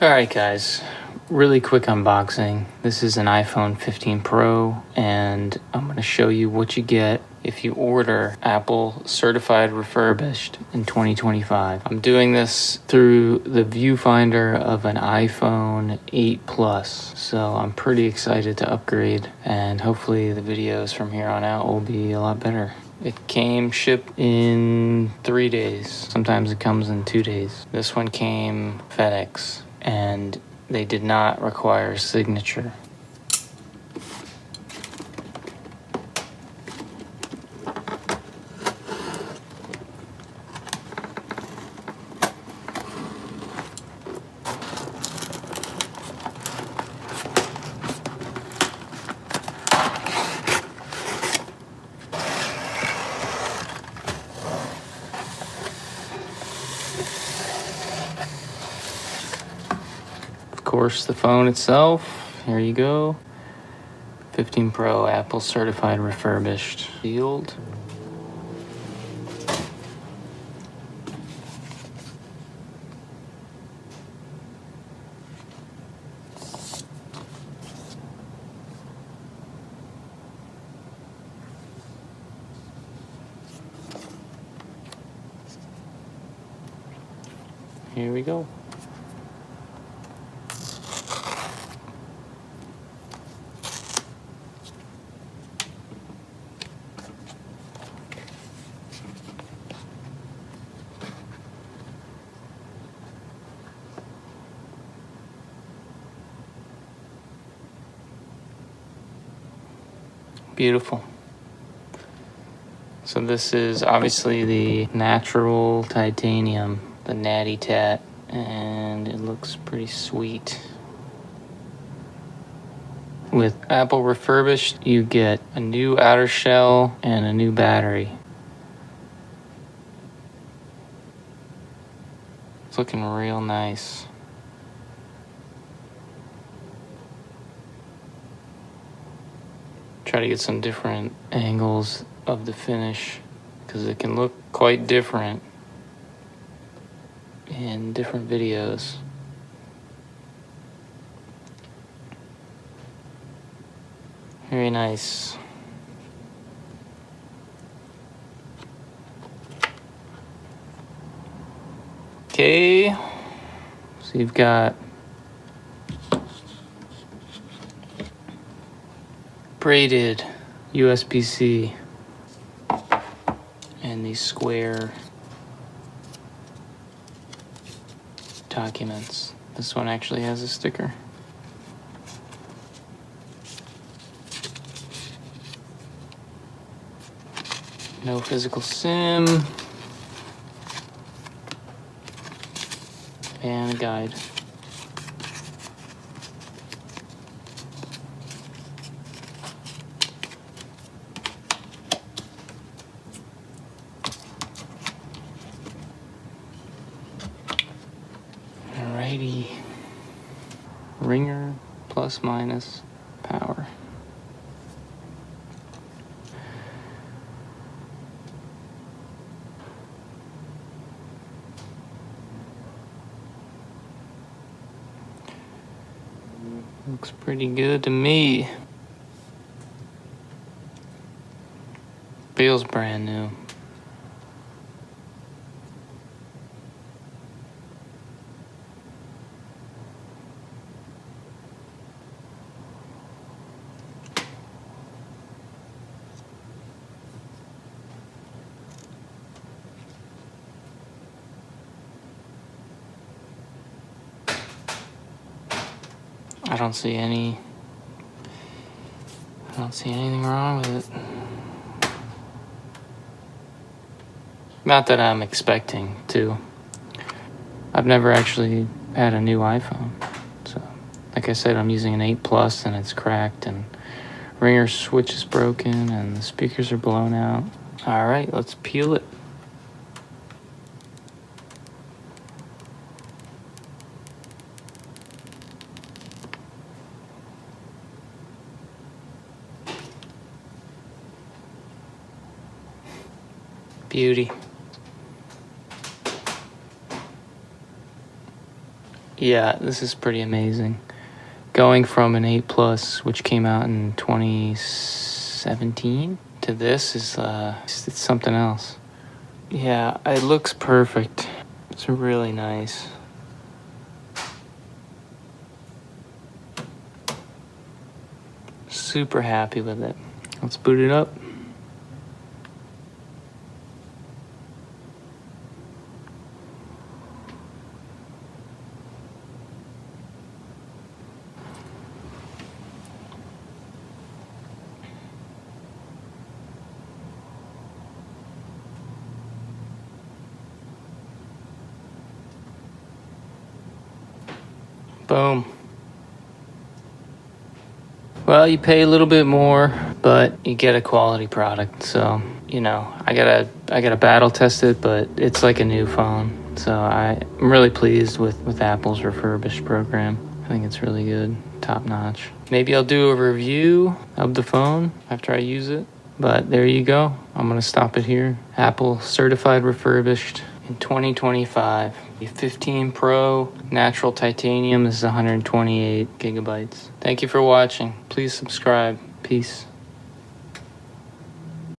Alright guys, really quick unboxing. This is an iPhone 15 Pro and I'm going to show you what you get if you order Apple Certified Refurbished in 2025. I'm doing this through the viewfinder of an iPhone 8 Plus, so I'm pretty excited to upgrade and hopefully the videos from here on out will be a lot better. It came shipped in 3 days. Sometimes it comes in 2 days. This one came FedEx and they did not require a signature. Of course, the phone itself, here you go. 15 Pro Apple Certified Refurbished. Sealed. Here we go. Beautiful. So this is obviously the natural titanium, the natty tat, and it looks pretty sweet. With Apple Refurbished, you get a new outer shell and a new battery. It's looking real nice. Try to get some different angles of the finish because it can look quite different in different videos. Very nice. Okay, so you've got braided USB-C and these square documents. This one actually has a sticker. No physical SIM. And a guide. Alrighty. Ringer plus minus power. Looks pretty good to me. Feels brand new. I don't see anything wrong with it. Not that I'm expecting to. I've never actually had a new iPhone. So, like I said, I'm using an 8 Plus and it's cracked and ringer switch is broken and the speakers are blown out. All right, let's peel it. Beauty. Yeah, this is pretty amazing. Going from an 8 Plus, which came out in 2017, to this is it's something else. Yeah, it looks perfect. It's really nice. Super happy with it. Let's boot it up. Boom. Well, you pay a little bit more, but you get a quality product. So, you know, I gotta battle test it, but it's like a new phone. So I'm really pleased with Apple's refurbished program. I think it's really good, top notch. Maybe I'll do a review of the phone after I use it. But there you go. I'm gonna stop it here. Apple Certified Refurbished in 2025. The 15 Pro natural titanium is 128 gigabytes. Thank you for watching. Please subscribe. Peace.